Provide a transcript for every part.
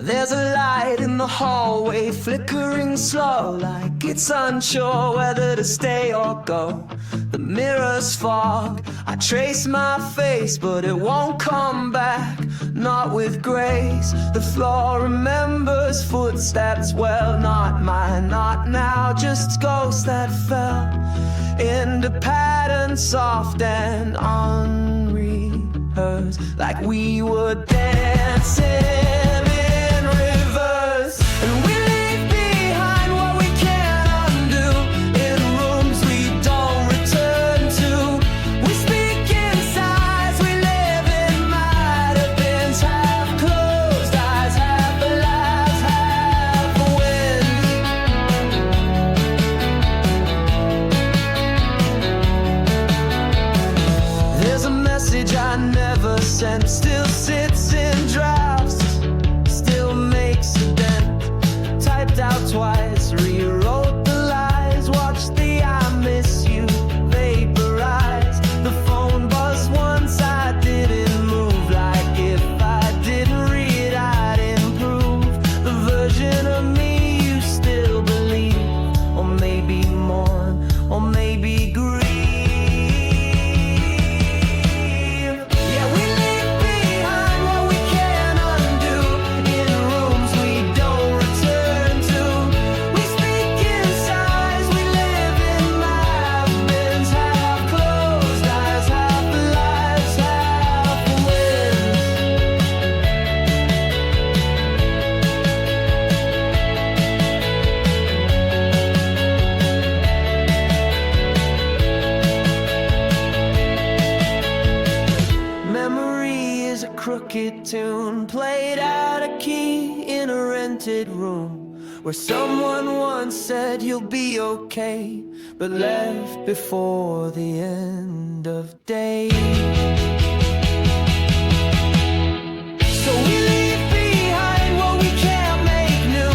There's a light in the hallway, flickering slow, like it's unsure whether to stay or go. The mirrors fog, I trace my face, but it won't come back, not with grace. The floor remembers footsteps, well, not mine, not now, just ghosts that fell into patterns soft and unrehearsed, like we were dancing in reverse. And we leave behind what we can't undo, in rooms we don't return to. We speak in sighs, we live in might have been half closed eyes, half alive, half wind. There's a message I never sent, still sits in drafts, still makes a dent. Typed out twice, rewrote the lies, watched the I miss you vaporize. The phone buzzed once, I didn't move, like if I didn't read I'd improve. The version of me you still believe, or maybe mourn, or maybe grieve. Yeah, we leave behind what we can't undo, in rooms we don't return to. We speak in sighs, we live in might-have-beens, half closed eyes, half alive, half winds. Memory is a crooked tune, played out of key in a rented room, where someone once said you'll be okay, but left before the end of day. So we leave behind what we can't make new,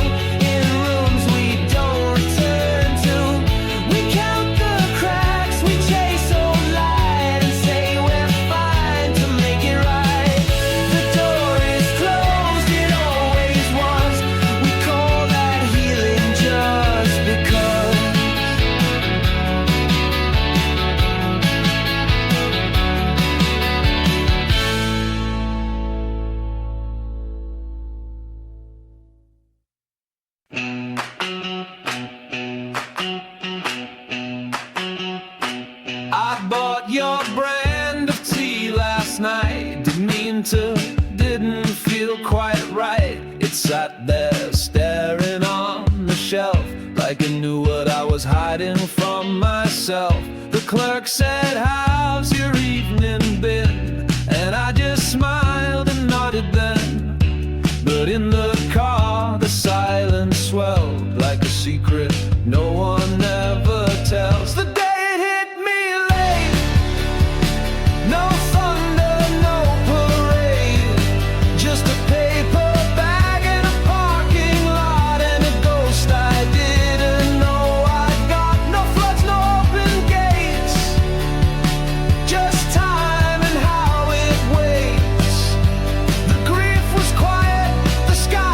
in rooms we don't return to. We count the cracks, we chase old light, and say we're fine to make it right. The door is closed, it always was. We call that healing just because. I bought your brand of tea last night. Didn't mean to, didn't feel quite right. It sat there staring on the shelf, like it knew what I was hiding from myself. The clerk said, how's your evening been? And I just smiled and nodded then. But in the car, the silence swelled like a secret no one ever tells. The day it hit me late, no thunder, no parade, just a paper bag in a parking lot and a ghost I didn't know I got. No floods, no open gates, just time and how it waits. The grief was quiet, the sky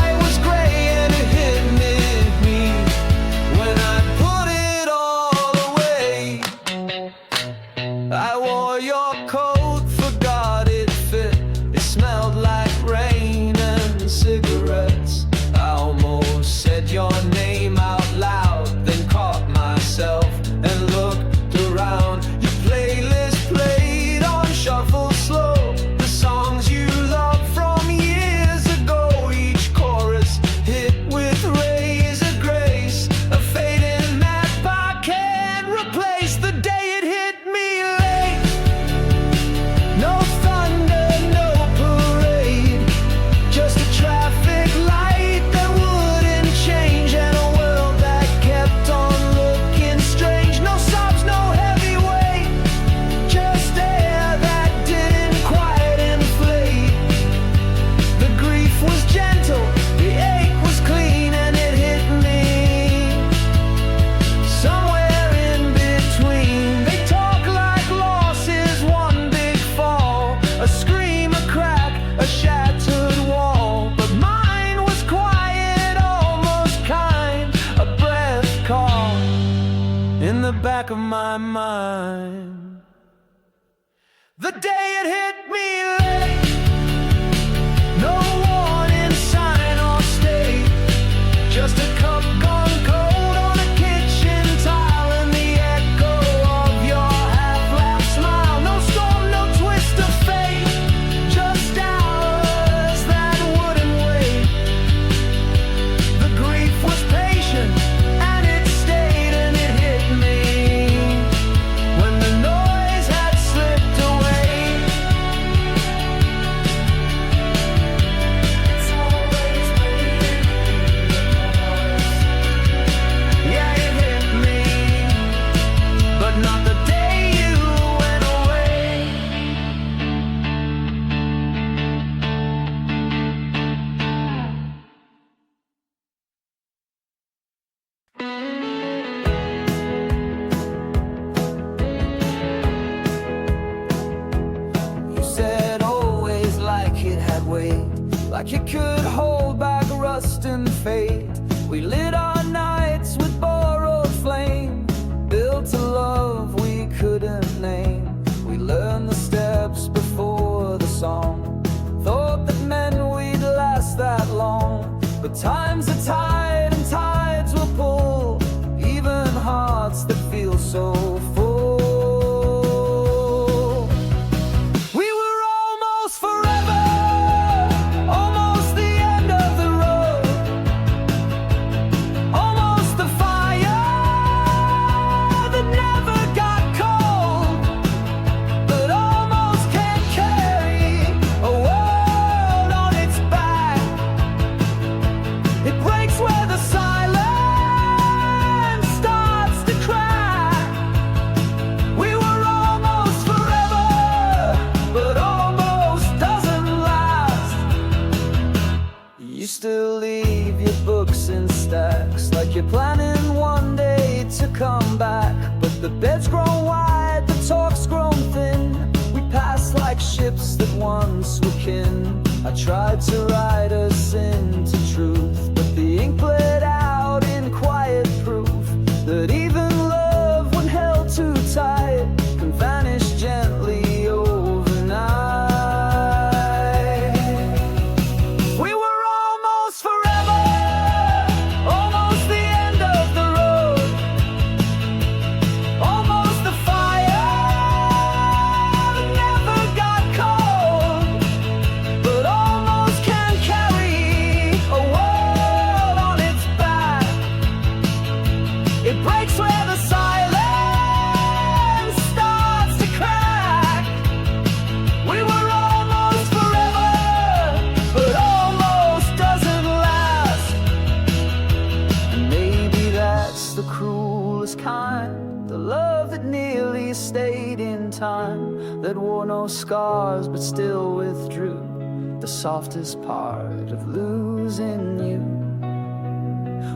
back of my mind. The day it hit me late, no warning sign or state, just a cup gone cold on a kitchen tile and the echo of your half-laugh smile. No storm, no twist of fate, just hours that wouldn't wait. The grief was patient and it stayed, and it hit me when the noise had slipped away. It's always waiting. Yeah, it hit me, but not the day you went away. You said always like it had weight, like it could hold back rust and fate. We lit our nights with borrowed flame, built a love we couldn't name. We learned the steps before the song, thought that meant we'd last that long. But times are tight and tides will pull, even hearts that feel so full. We were almost forever, almost the end of the road, almost the fire that never got cold, but almost can't carry a world on its back. It breaks where the silence starts to crack. We were almost forever, but almost doesn't last. You still leave your books in stacks, like you're planning one day to come back. But the bed's grown wide, the talk's grown thin. We pass like ships that once were kin. I tried to write us into truth, but the ink bled out in quiet proof that even love, when held too tight, can vanish gently overnight. We were almost forever, almost the end of the road, almost the fire that never got cold, but almost can carry a world on its back. It breaks where the silence starts to crack. We were almost forever, but almost doesn't last. And maybe that's the cruelest kind, the love that nearly stayed in time, that wore no scars but still withdrew, the softest part of losing you.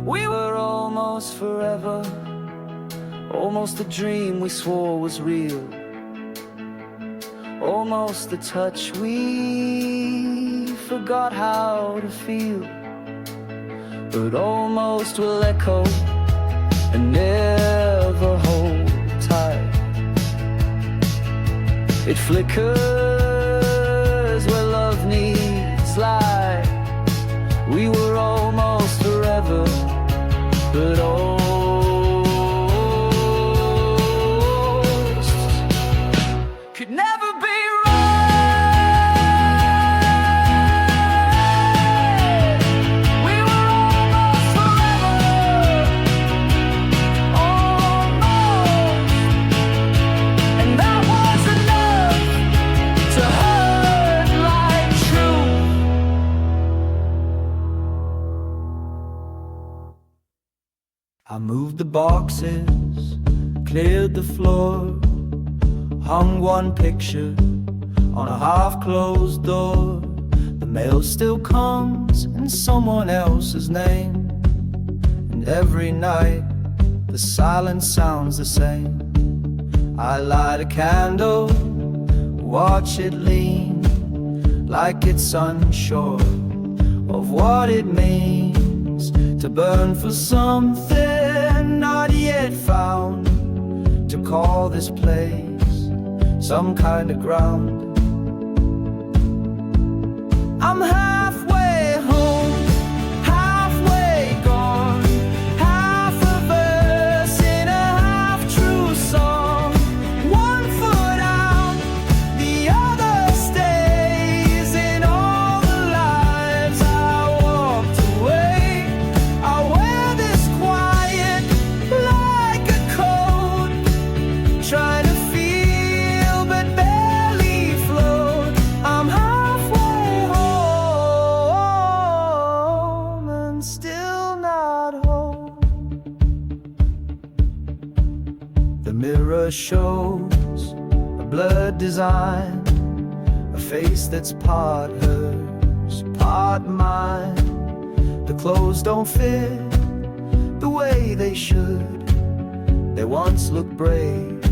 We were almost forever, almost the dream we swore was real, almost the touch we forgot how to feel, but almost will echo and never hold tight. It flickers where love needs light. We were almost forever, but almost could never be right. We were almost forever, almost, and that was enough to hurt like truth. I moved the boxes, cleared the floor, hung one picture on a half-closed door. The mail still comes in someone else's name, and every night the silence sounds the same. I light a candle, watch it lean, like it's unsure of what it means to burn for something not yet found. to call this place some kind of ground. I'm halfway home, halfway gone, half a verse in a half-true song. One foot out, the other stays. In all the lives I walked away, I wear this quiet like a coat, trying to feel but barely float. I'm halfway home and still not home. The mirror shows a blurred design, a face that's part hers, part mine. The clothes don't fit the way they should. They once looked brave,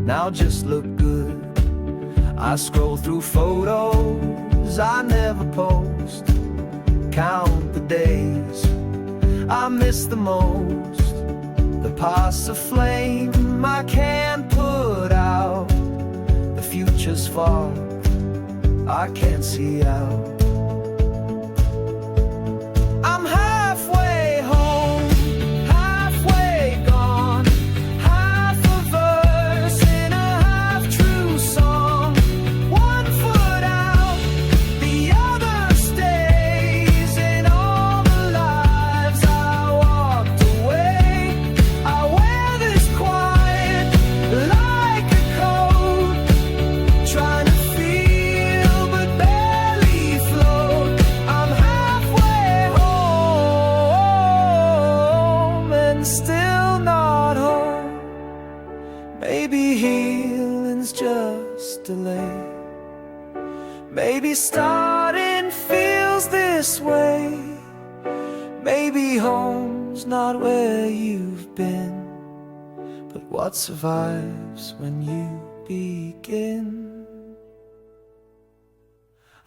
now just look good. I scroll through photos I never post, count the days I miss the most. The past's a flame I can't put out. The future's far, I can't see out. I'm halfway home, halfway gone, half a verse in a half-true song. One foot out, the other stays. In all the lives I walked away, I wear this quiet like a coat, trying to feel but barely float. I'm halfway home and still not home. Maybe healing's just delayed. Maybe starting feels this way. Maybe home's not where you've been, but what survives when you begin?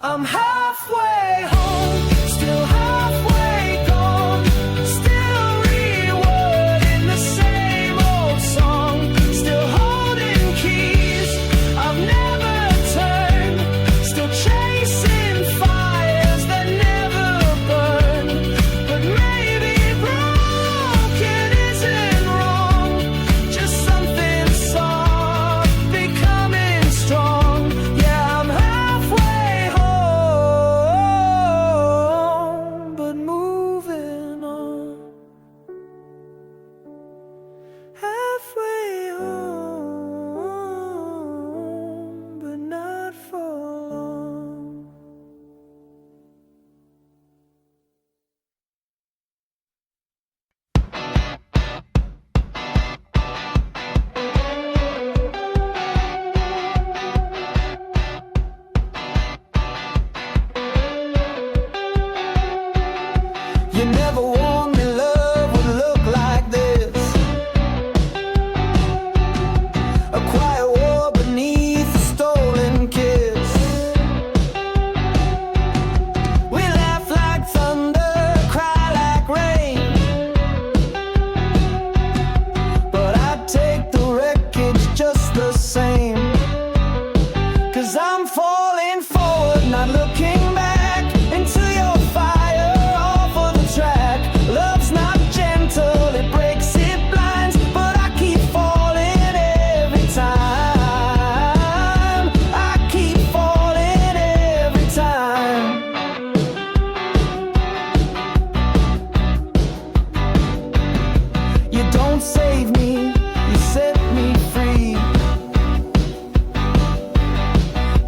I'm halfway home, still halfway gone, still rewording the same old song, still holding keys I've never turned, still chasing fires that never burn. But maybe broken isn't wrong, just something soft becoming strong. Yeah, I'm halfway home, but moving on. Halfway home, but not for long. You never warned me love would look like this. A quiet war beneath a stolen kiss. We laugh like thunder, cry like rain, but I'd take the wreckage just the same. 'Cause I'm falling forward, not looking back into your fire off of the track. Love's not gentle, it breaks, it blinds, but I keep falling every time. I keep falling every time. You don't save me, you set me free.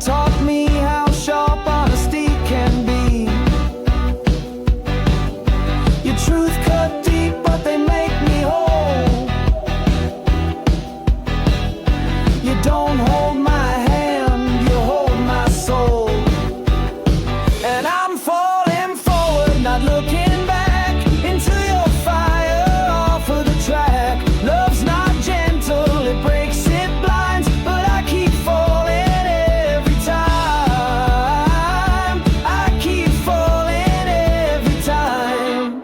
Taught me how sharp honesty can be. Your truth cut deep, but they make me whole. You don't hold my hand, you hold my soul. And I'm falling forward, not looking back into your fire off of the track. Love's not gentle, it breaks, it blinds, but I keep falling every time. I keep falling every time.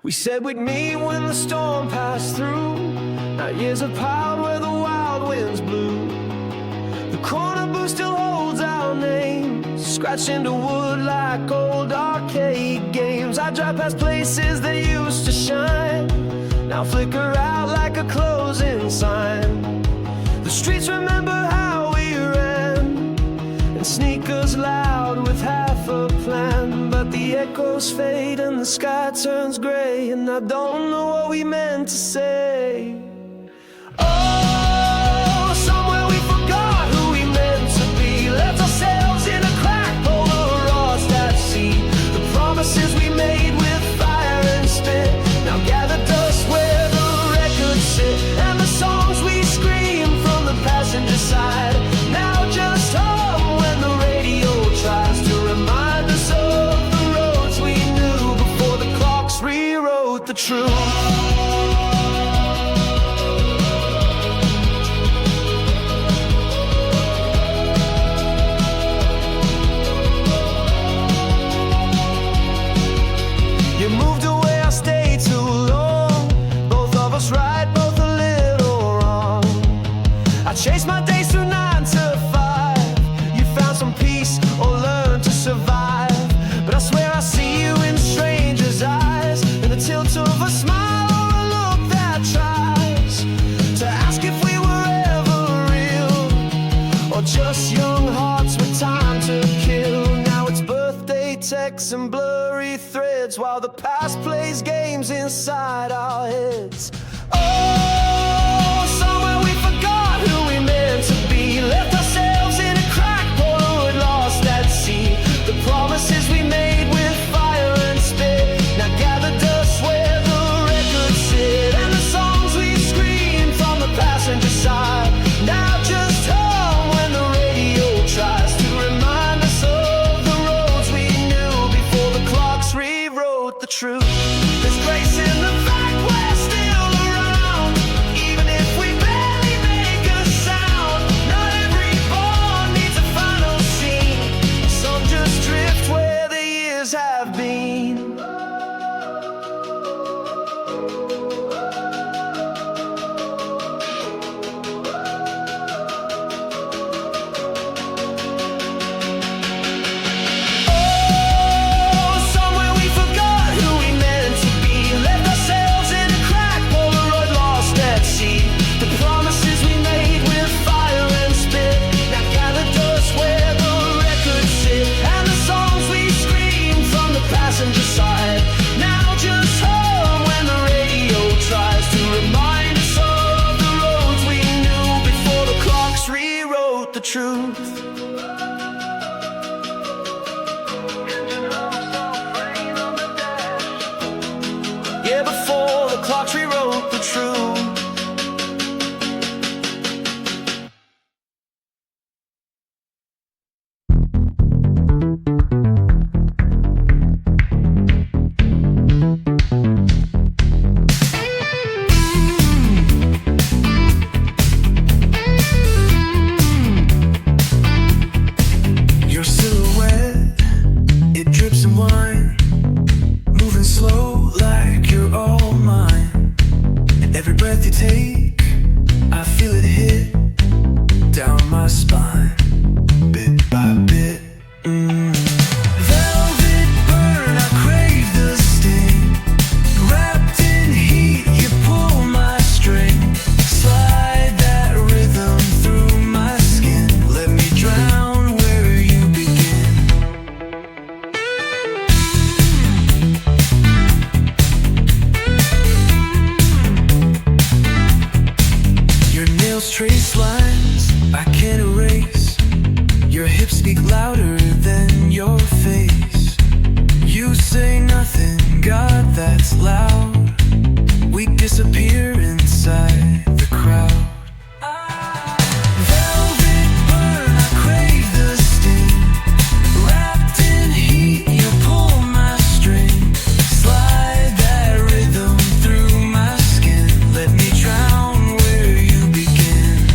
We said we'd meet when the storm passed through. Now years have piled where the wild winds blew. The corner booth still holds our name, scratched into wood like old arcade games. I drive past places that used to shine, now flicker out like a closing sign. The streets remember how we ran, and sneakers loud with half a plan. But the echoes fade and the sky turns gray, and I don't know what we meant to say. Oh, somewhere we forgot who we meant to be, left ourselves in a crack polarized at sea. The promises we made with fire and spit now gather dust where the records sit, and the songs we scream from the passenger side now just hum when the radio tries to remind us of the roads we knew before the clocks rewrote the truth. You moved away, I stayed too long. Both of us right, both a little wrong. I chased my days through 9 to 5. You found some peace or learned to survive. But I swear I see you in strangers' eyes, in the tilt of a smile or a look that tries to ask if we were ever real, or just young hearts with time to kill. Now it's birthday texts and blurry threads, while the past plays games inside our heads. Oh, somewhere we forgot who we meant to be, left ourselves in a crack polaroid lost at sea. The promises we made with fire and spit now gather dust where the records sit, and the songs we scream from the passenger side now just hum when the radio tries to remind us of the roads we knew before the clocks rewrote the truth. There's grace in the fact we're still around, even if we barely make a sound. Not every bond needs a final scene, some just drift where the years have been. Oh, somewhere we forgot who we meant to be, left ourselves in a crack polaroid lost at sea. The promises we made with fire and spit now gather dust where the records sit, and the songs we scream from the passenger side now just hum when the radio tries to remind us of the roads we knew before the clocks rewrote the truth. Yeah, before the clocks rewrote the truth. Your silhouette, it drips in wine, moving slow like you're all mine. Every breath you take, I feel it hit down my spine, bit by bit. Velvet burn, I crave the sting. Wrapped in heat, you pull my string. Slide that rhythm through my skin. Let me drown where you begin. Your nails trace lines I can't erase. Your hips speak louder than your face. You say nothing, God, that's loud. We disappear inside the crowd. Velvet burn, I crave the sting. Wrapped in heat, you pull my string. Slide that rhythm through my skin. Let me drown where you begin.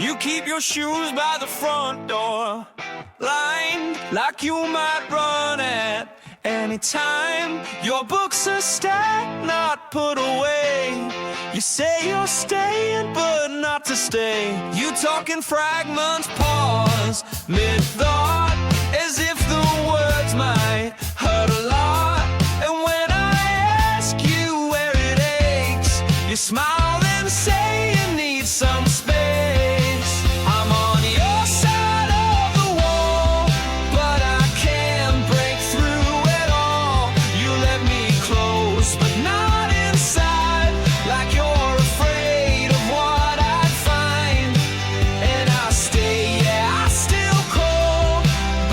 You keep your shoes by the front door, lined like you might run at any time. Your books are stacked, not put away. You say you're staying, but not to stay. You talk in fragments, pause mid-thought, as if the words might hurt a lot. And when I ask you where it aches, you smile and say you need some space. I'm on your side of the wall, but I can't break through at all. You let me close, but not inside, like you're afraid of what I'd find. And I stay, yeah, I still call,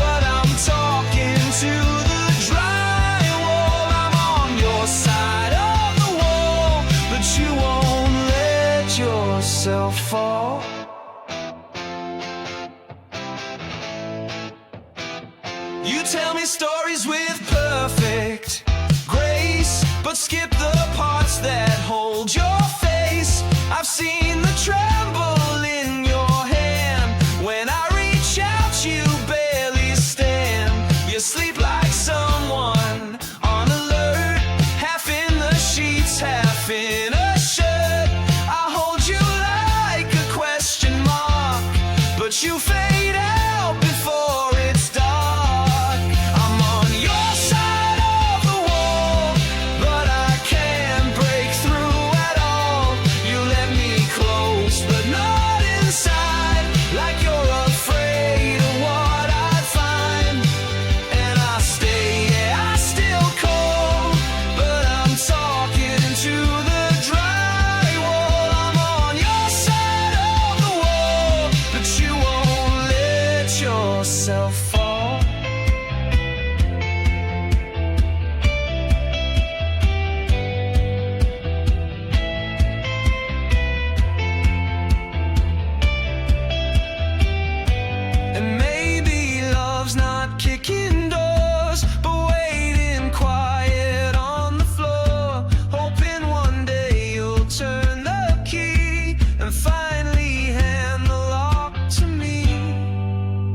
but I'm talking to the drywall. I'm on your side of the wall, but you won't let yourself fall. You tell me stories with perfect grace, but skip the parts that hold your face. I've seen the tremble in your hand. When I reach out, you barely stand. You sleep like someone on alert, half in the sheets, half in a shirt. I hold you like a question mark, but you fade out before it's dark. I'm on your side of the wall, but I can't break through at all. You let me close, but not inside, like you're afraid of what I'd find. And I stay, yeah, I still call, but I'm talking to the drywall. I'm on your side of the wall, but you won't let yourself fall. And maybe love's not kicking doors, but waiting quiet on the floor, hoping one day you'll turn the key and finally hand the lock to me.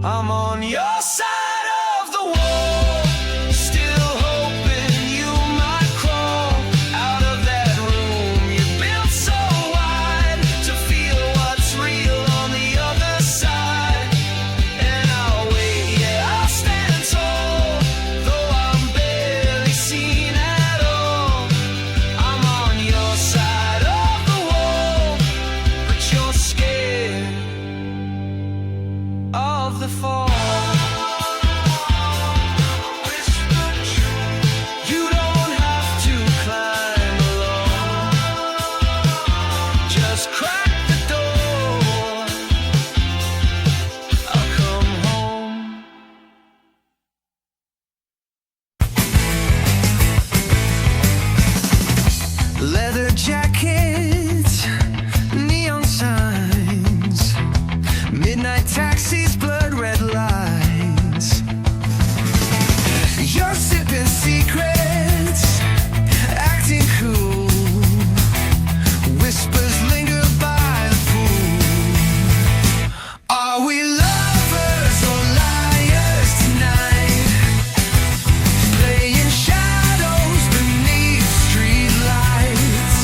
I'm on your side of the wall, still hoping you might crawl out of that room you built so wide to feel what's real on the other side. And I'll wait, yeah, I'll stand tall, though I'm barely seen at all. I'm on your side of the wall, but you're scared of the fall. You don't have to climb alone, just crack the door. I'll come home. Leather jackets, neon signs, midnight taxis, blood red lines. You're sipping secrets, acting cool. Whispers linger by the pool. Are we lovers or liars tonight? Playing shadows beneath street lights.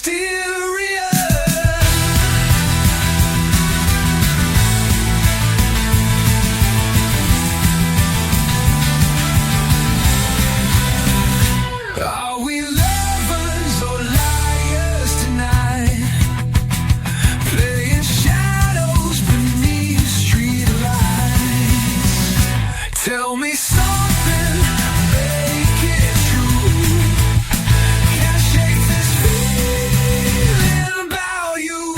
mysterious. Are we lovers or liars tonight? Playing shadows beneath street lights. Tell me something, make it true. Can't shake this feeling about you.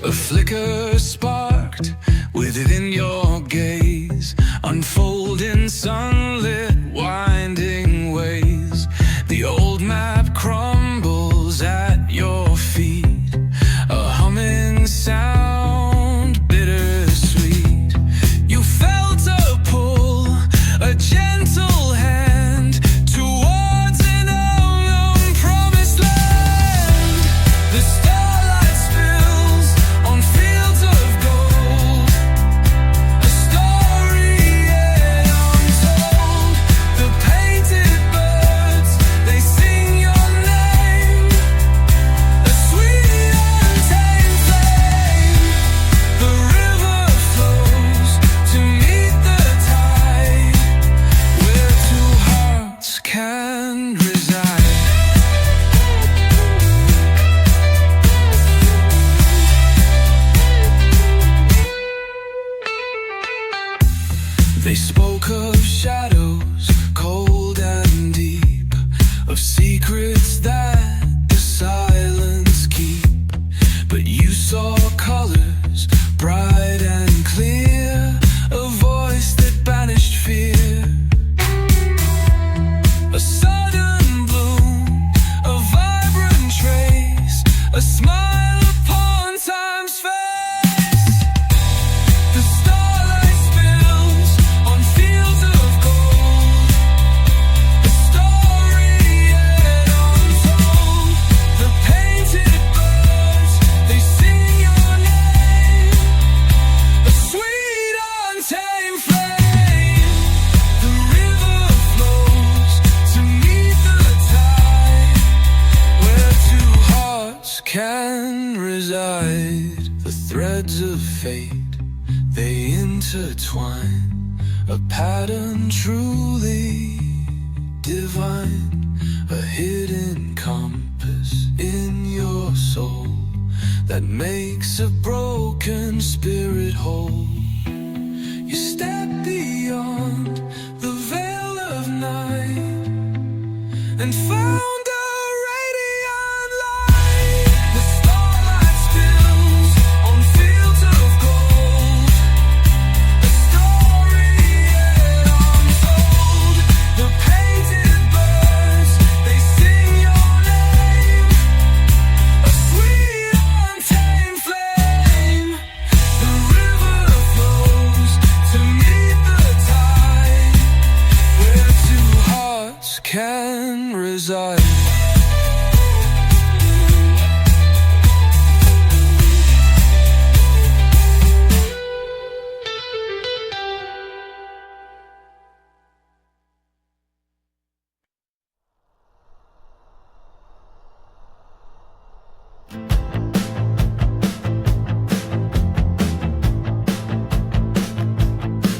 A flicker sparked within your gaze, unfolding sunlit winding ways. The old map crumbles at your feet, a humming sound, bittersweet. You felt a pull, a gentle hand towards an unknown promised land. The starlight spills on fields of gold, a story yet untold. The painted birds, they sing your name, a sweet untamed flame. The river flows to meet the tide, where two hearts can reside. They spoke of shadows, cold and deep, of secrets that the silence keep. But you saw colors, bright and clear, a voice that banished fear. A sudden bloom, a vibrant trace, a smile upon time's face. The starlight spills on fields of gold, a story yet untold. The painted birds, they sing your name, a sweet untamed flame. The river flows to meet the tide, where two hearts can reside. The threads of fate, they intertwine, a pattern truly divine, a hidden compass in your soul that makes a broken spirit whole. You step beyond the veil of night and found a radiant light. The starlight spills on fields of gold, a story yet untold. The painted birds, they sing your name, a sweet untamed flame. The river flows to meet the tide, where two hearts can reside.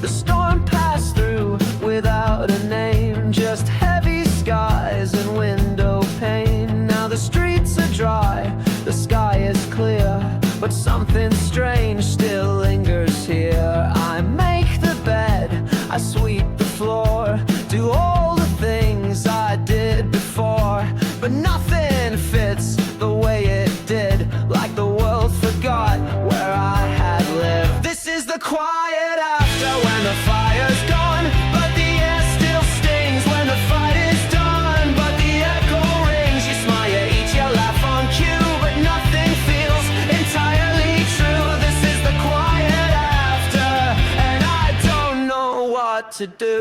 The storm passed through without a name, just heavy skies and windows to do.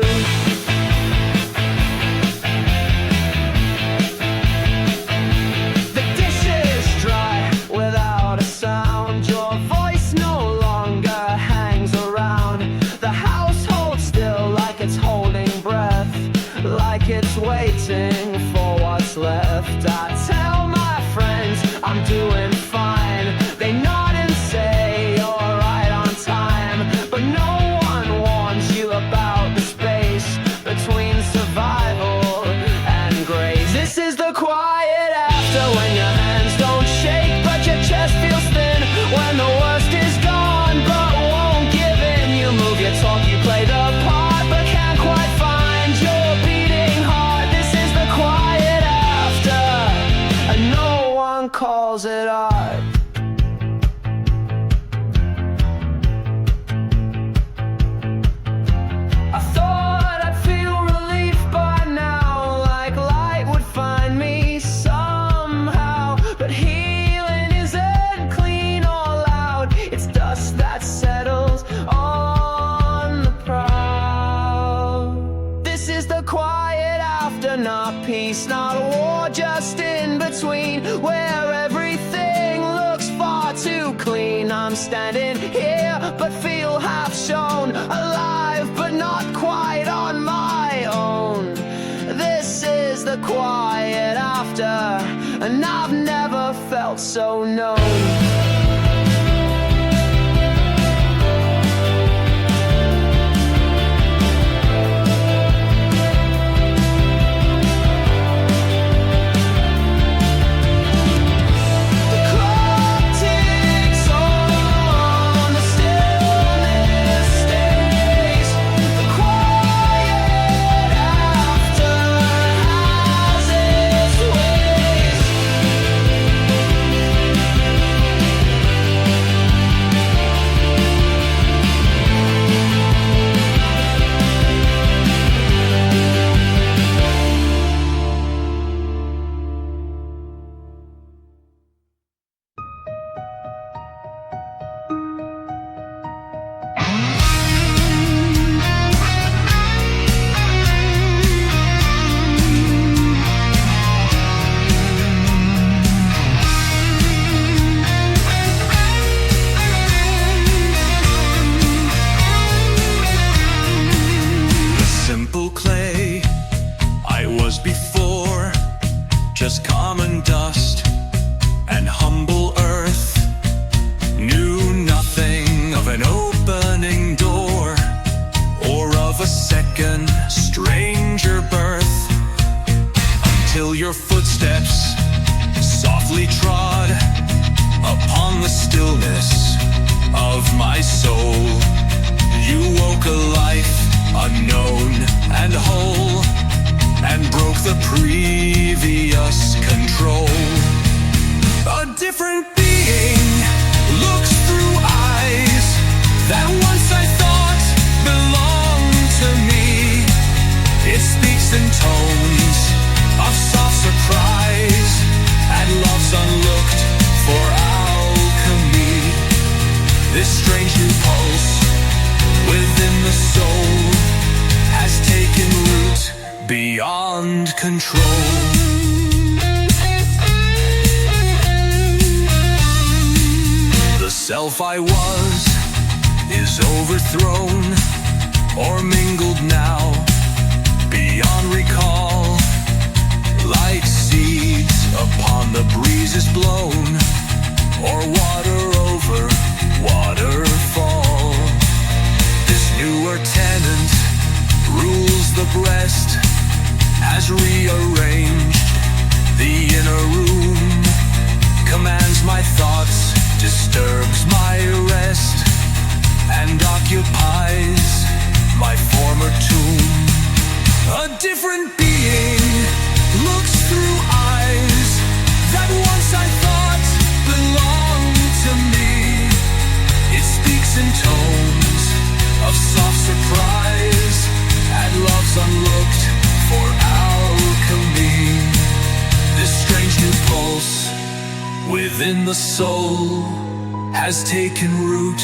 The dishes dry without a sound. Your voice no longer hangs around. The house holds still like it's holding breath, like it's waiting for what's left. I tell my friends I'm doing fine. They nod and say you're right on time, but no one warns you about the space between survival and grace. This is the quiet after, when your hands don't shake but your chest feels thin, when the worst is gone but won't give in. You move, you talk, you play the part but can't quite find your beating heart. This is the quiet after, and no one calls it art. I thought I'd feel relief by now, like light would find me somehow. But healing isn't clean or loud, it's dust that settles on the proud. This is the quiet after, not peace, not war, just in between, where everything looks far too clean. I'm standing here but feel half shown, alive but not quite on my own. This is the quiet after, and I've never felt so known. Before, just common dust and humble earth, knew nothing of an opening door or of a second stranger birth, until your footsteps softly trod upon the stillness of my soul. You woke a life unknown and whole, and broke the previous control. A different being looks through eyes that once I thought belonged to me. It speaks in tones of soft surprise and love's unlooked for alchemy. This strange new pulse within the soul has taken root beyond control. The self I was is overthrown or mingled now beyond recall, like seeds upon the breezes blown, or water over waterfall. This newer tenant rules the breast, has rearranged the inner room, commands my thoughts, disturbs my rest, and occupies my former tomb. A different being looks through eyes that once I thought belonged to me. It speaks in tones of soft surprise and love's unlooked for alchemy. This strange new pulse within the soul has taken root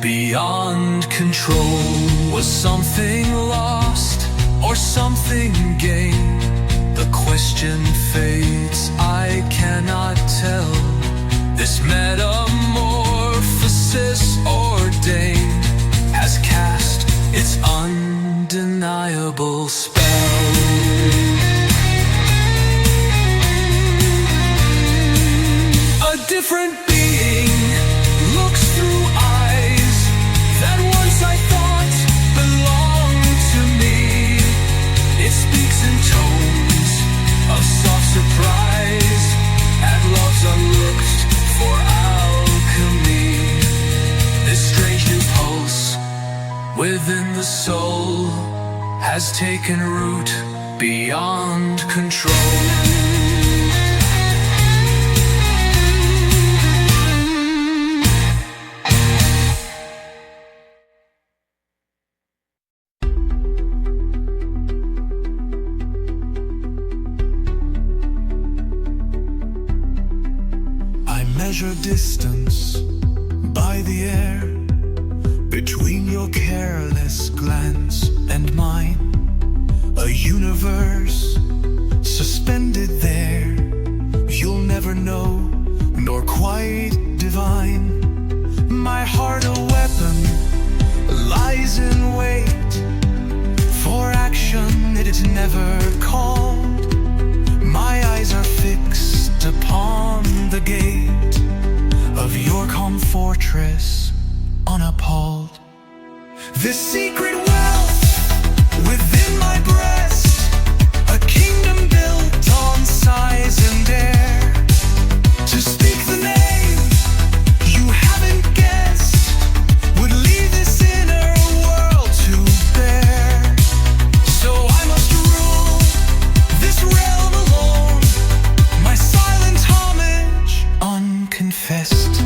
beyond control. Was something lost or something gained? The question fades, I cannot tell. This metamorphosis ordained has cast its undeniable spell. A different being looks through eyes that once I thought belonged to me. It speaks in tones of soft surprise at love's unlooked for alchemy. This strange new pulse within the soul has taken root beyond control. Measure distance by the air between your careless glance and mine. A universe suspended there, you'll never know, nor quite divine. My heart a weapon lies in wait for action it is never called. My eyes are fixed upon the gate of your calm fortress, unappalled. This secret wealth within my breast, a kingdom built on size and dare. To speak the name you haven't guessed would leave this inner world to bear. So I must rule this realm alone, my silent homage unconfessed.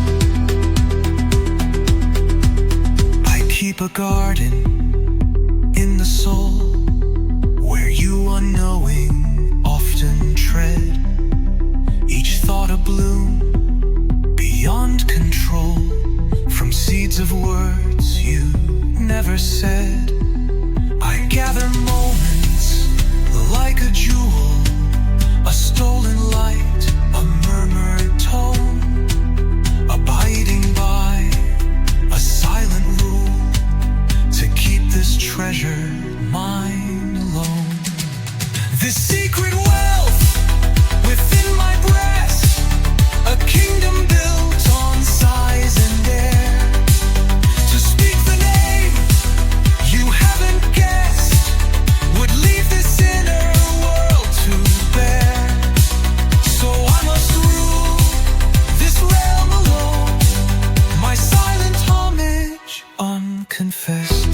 I keep a garden in the soul where you unknowing often tread. Each thought a bloom beyond control from seeds of words you never said. I gather moments like a jewel, a stolen light, a murmured tone, abiding by a silent rule to keep this treasure mine alone. This secret wealth within my breast, a kingdom built on size and dare. To speak the name you haven't guessed would leave this inner world to bear. So I must rule this realm alone, my silent homage unconfessed.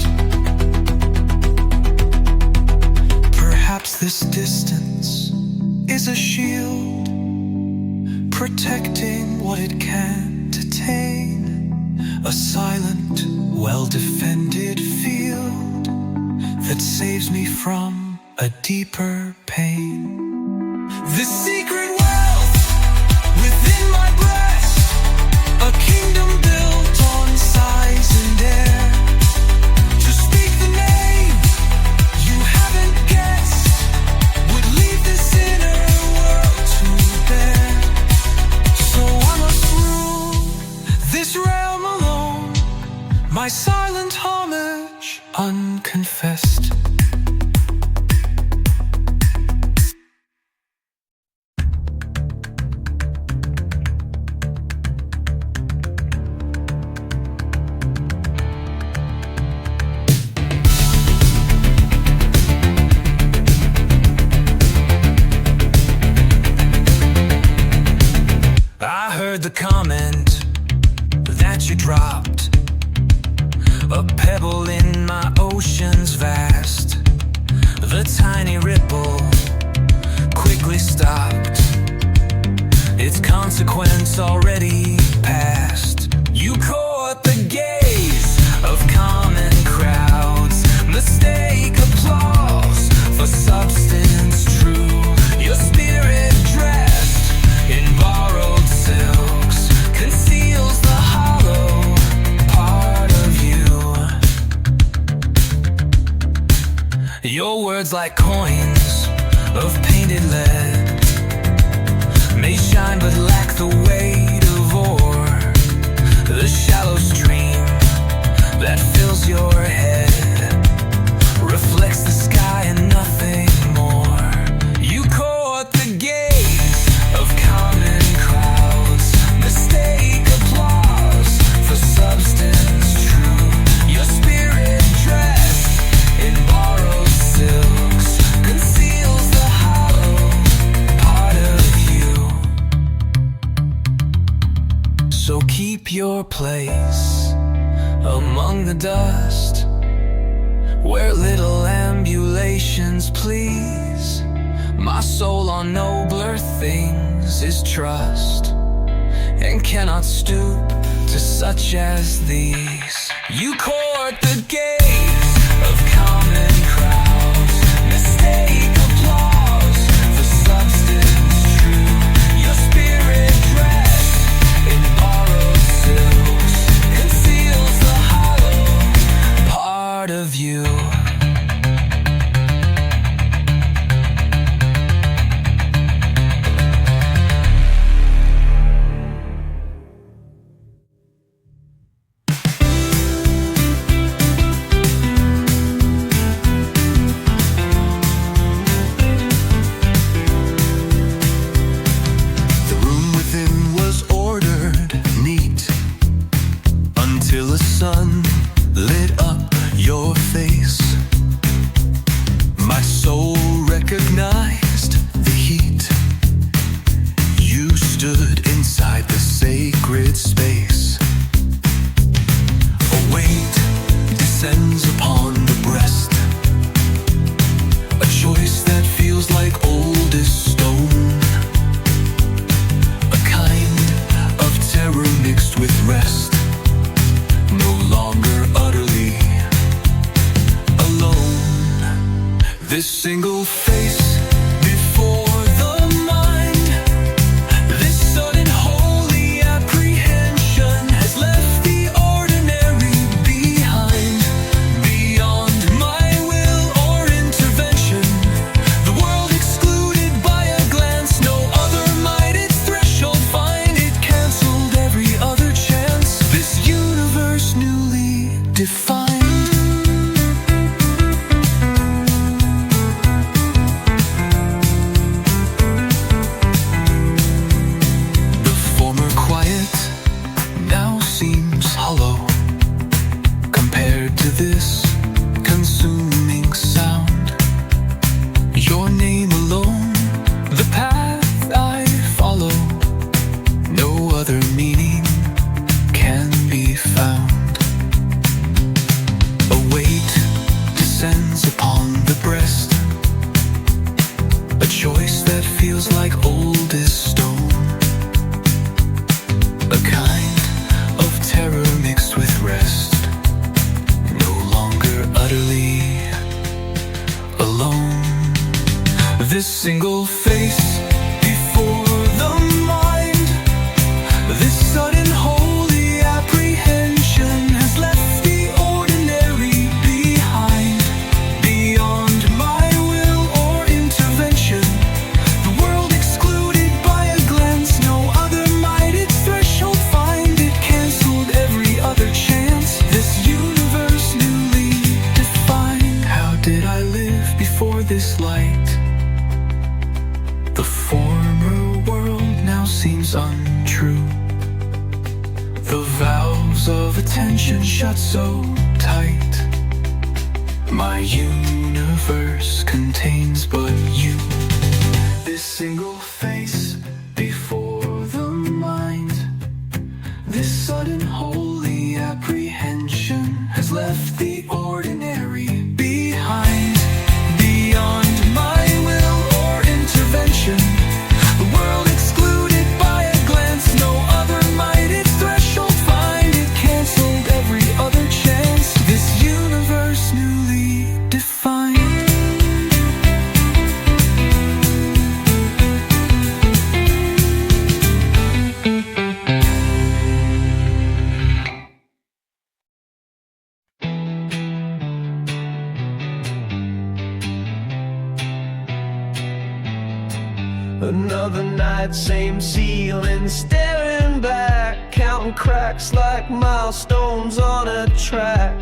Perhaps this distance is a shield protecting what it can't attain, a silent, well-defended field that saves me from a deeper pain. This secret wealth within my breast, a kingdom built on size and dare. To speak the name you haven't guessed would leave this inner world to bear. So I must rule this realm alone, my silent homage unconfessed. like coins of painted lead, may shine but lack the weight of ore. The shallow stream that fills your head reflects the sky and nothing more. You caught the gaze of common crowds, mistake applause for substance true. Your spirit dressed in borrowed silks conceals the hollow part of you. So keep your place among the dust, where little ambulations please. My soul on nobler things is trust, and cannot stoop to such as these. You court the gaze of common crowds, mistake applause for substance true. Your spirit dressed in borrowed silks conceals the hollow part of you. The room within was ordered neat until the sun lit up your face. My soul recognized the heat. You stood inside the sacred space. A weight descends upon the breast, a choice that feels like oldest stone, a kind of terror mixed with rest, no longer utterly alone. This single face before the mind, this sudden holy apprehension has left the ordinary behind. Beyond my will or intervention, the world excluded by a glance, no other might its threshold find. It cancelled every other chance, this universe newly defined. The former quiet now seems hollow compared to this consuming sound. Your name alone, the path I follow, no other meaning can be found. A weight descends upon the breast, a choice that feels like oldest stone, a kind of terror mixed with rest, no longer utterly alone. This single face before the mind, this sudden holy apprehension has left the ordinary behind. Beyond my will or intervention, the world excluded by a glance, no other might its threshold find. It cancelled every other chance, this universe newly defined. How did I live before this light? The former world now seems untrue. The valves of attention shut so tight. My universe contains but you. This single face before the mind, this sudden holy apprehension has left the ordinary behind. Beyond my will or intervention, the world excluded by a glance, no other might its threshold find. It cancelled every other chance, this universe newly defined. Another night, same ceiling, staring back, counting cracks like milestones on a track.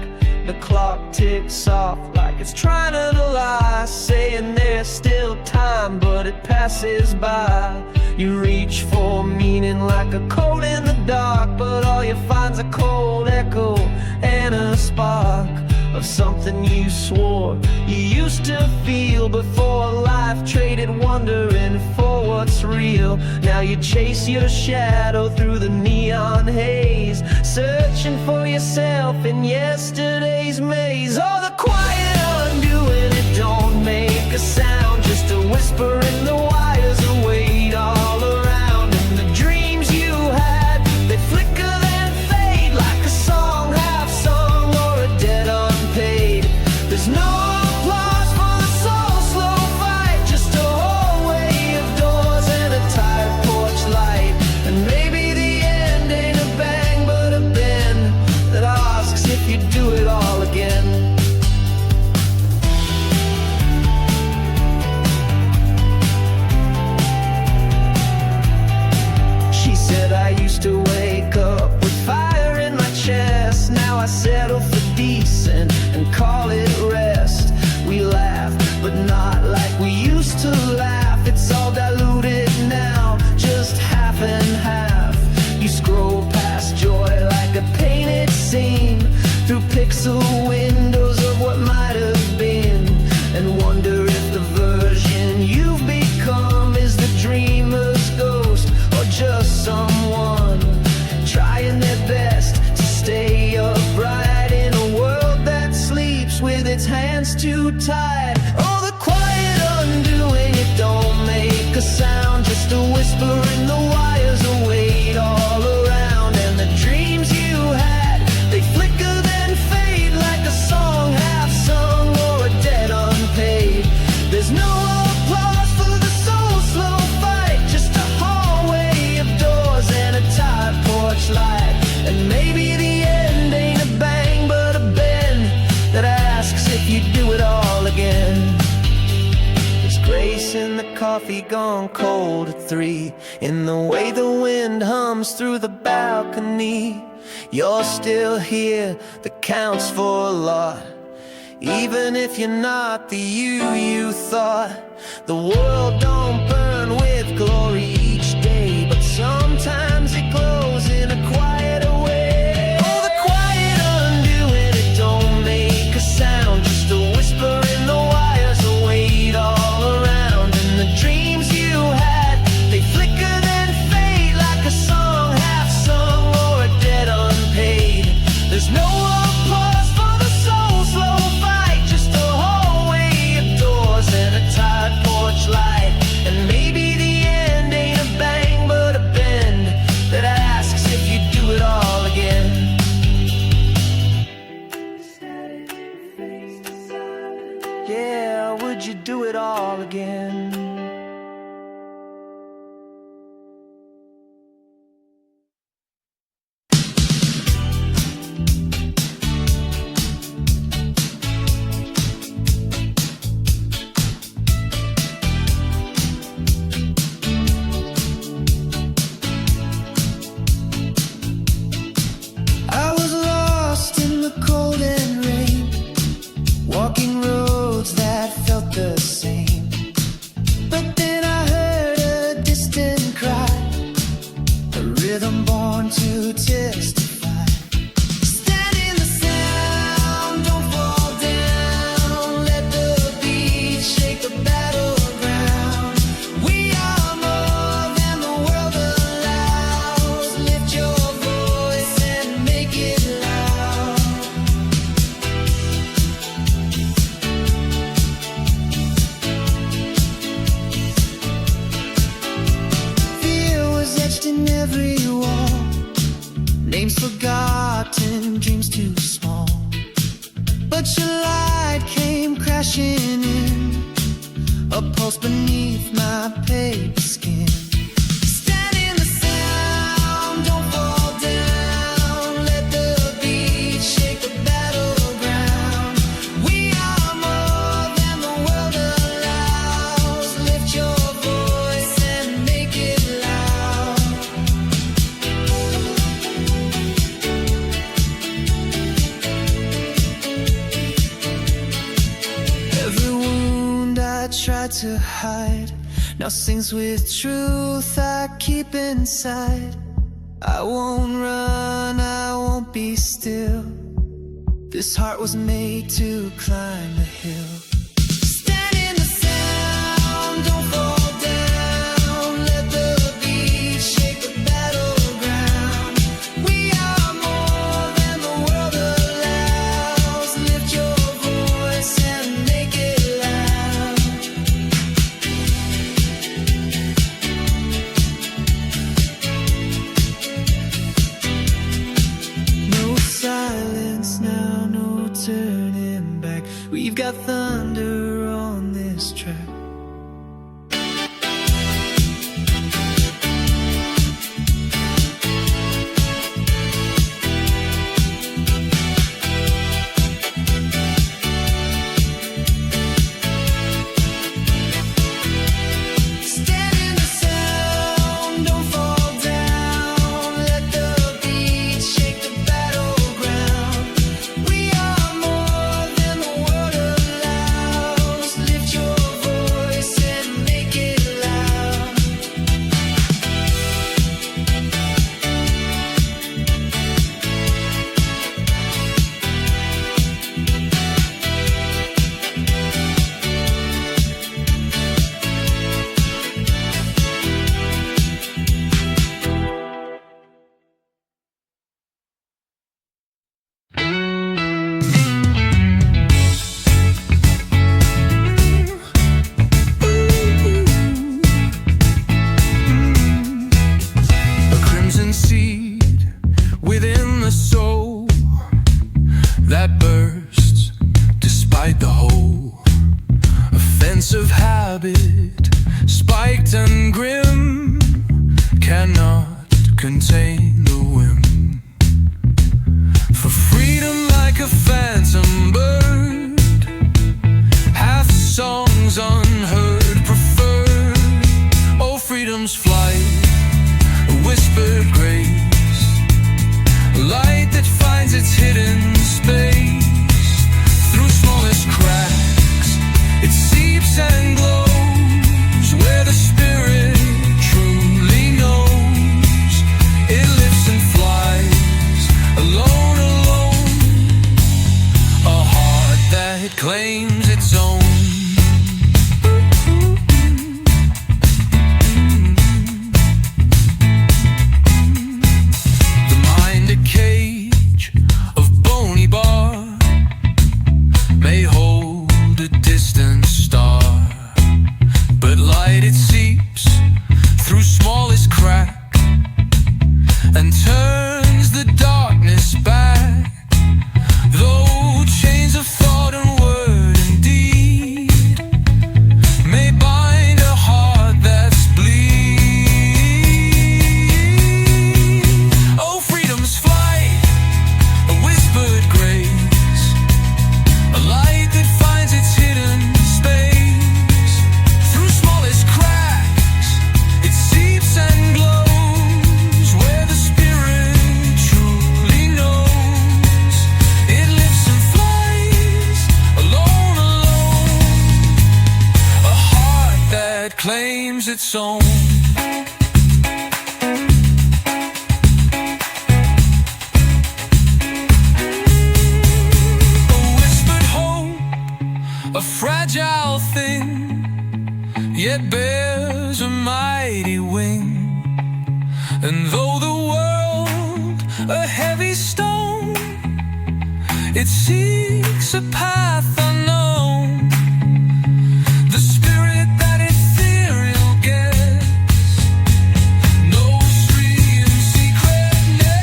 The clock ticks off like it's trying to lie, saying there's still time, but it passes by. You reach for meaning like a cold in the dark, but all you find's a cold echo and a spark of something you swore you used to feel before life traded wondering for what's real. Now you chase your shadow through the neon haze, searching for yourself in yesterday's maze. Oh, the quiet undoing, it don't make a sound, just a whisper in the wires, a weight all around. And the dreams you had, they flicker then fade like a song half sung or a debt unpaid. There's no applause for the soul slow fight, just a hallway of doors and a tired porch light. And maybe the end ain't a bang but a bend that asks if you do it all again. She said I used to wake up with fire in my chest, now I settle for decent and call it rest. We laugh, but not like we used to laugh. It's all diluted now, just half and half. You scroll past joy like a painted scene, through pixel windows of what might have been, and wonder if the version you've become is the dreamer's ghost or just someone trying their best to stay upright in a world that sleeps with its hands too tied. Oh, the quiet undoing, it don't make a sound, just a whisper in the wires, a weight all around. And the dreams you had, they flicker then fade like a song half sung or a debt unpaid. There's no applause for the soul slow fight, just a hallway of doors and a tired porch light. And maybe the end ain't a bang but a bend that asks if you do it all again. There's grace in the coffee gone cold at 3, in the way the wind hums through the balcony. You're still here, that counts for a lot, even if you're not the you thought. The world don't burn with glory each day, but sometimes it glows in a quieter way. Oh, the quiet undoing, it don't make a sound, just a whisper in the wires, a weight all around. And the dreams you had, they flicker then fade like a song half sung or a debt unpaid. There's no applause for the soul slow fight, just a hallway of doors and a tired porch light. And maybe the end ain't a bang but a bend that asks if you do it all again. Yeah, would you do it all again? I was lost in the cold and rain, walking roads that felt the same. But then I heard a distant cry, a rhythm born to testify. Stand in the sound, don't fall down, let the beat shake the battleground. We are more than the world allows, lift your voice and make it loud. Fear was etched in every wall, names forgotten, dreams too small. But your light came crashing in, a pulse beneath my paper skin. Stand in the sound, don't fall down, let the beat shake the battleground. We are more than the world allows, lift your voice to hide now sings with truth I keep inside. I won't run, I won't be still. This heart was made to climb the hill. Stand in the sound, don't fall down. Let the beat shake the battleground. We are more than the world allows. Lift your voice and make it loud. No silence now, no turning back. We've got thunder on this track. Stand in the sound, don't fall down. Let the beat shake the battleground. We are more than the world allows. Lift your voice and make it loud. A crimson seed within the soul that bursts despite the hole. Offensive habit, spiked and grim, cannot contain the whim. For freedom like a phantom bird hath songs unheard preferred. Oh, freedom's flight, a whispered grace, a light that finds its hidden space. Through smallest cracks, it seeps and glows. Where the spirit truly knows, it lifts and flies, alone, alone. A heart that claims its own. The mind a cage of bony bar may hold a distant star, but light it seeps through smallest crack and turns the darkness back. Though chains of thought and word and deed may bind a heart that's bleed. Oh, freedom's flight, a whispered grace, a light that finds its hidden space. Through smallest cracks, it seeps and glows. Where the spirit truly knows, it lifts and flies, alone, alone. A heart that claims its own. A whispered hope, a fragile thing, yet bears a mighty wing. And though the world a heavy stone, it seeks a path unknown. The spirit that ethereal gets knows free and secretness.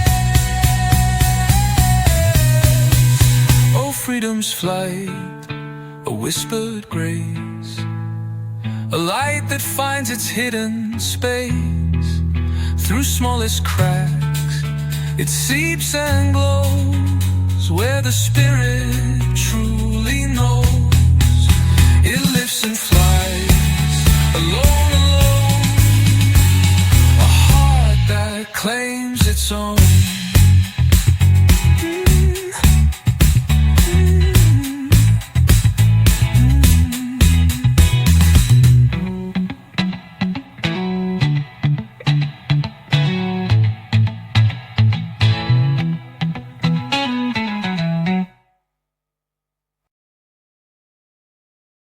Oh, freedom's flight, a whispered grace, a light that finds its hidden space. Through smallest cracks, it seeps and glows. Where the spirit truly knows, it lifts and flies.